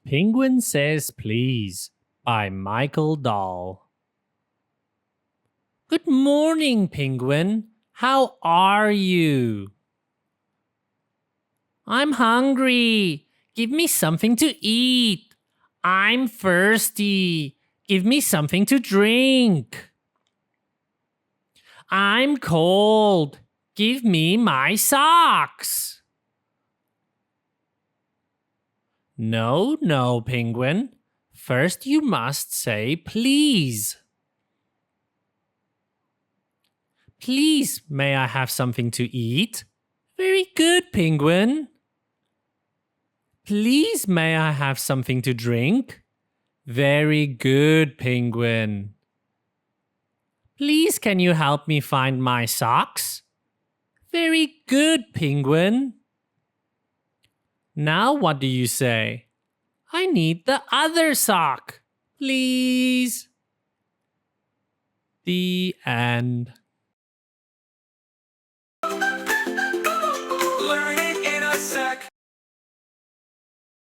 Penguin Says Please by Michael Dahl. Good morning, Penguin. How are you? I'm hungry. Give me something to eat. I'm thirsty. Give me something to drink. I'm cold. Give me my socks. No, Penguin. First you must say please. Please, may I have something to eat? Very good, Penguin. Please, may I have something to drink? Very good, Penguin. Please, can you help me find my socks? Very good, Penguin. Now what do you say? I need the other sock, please. The end.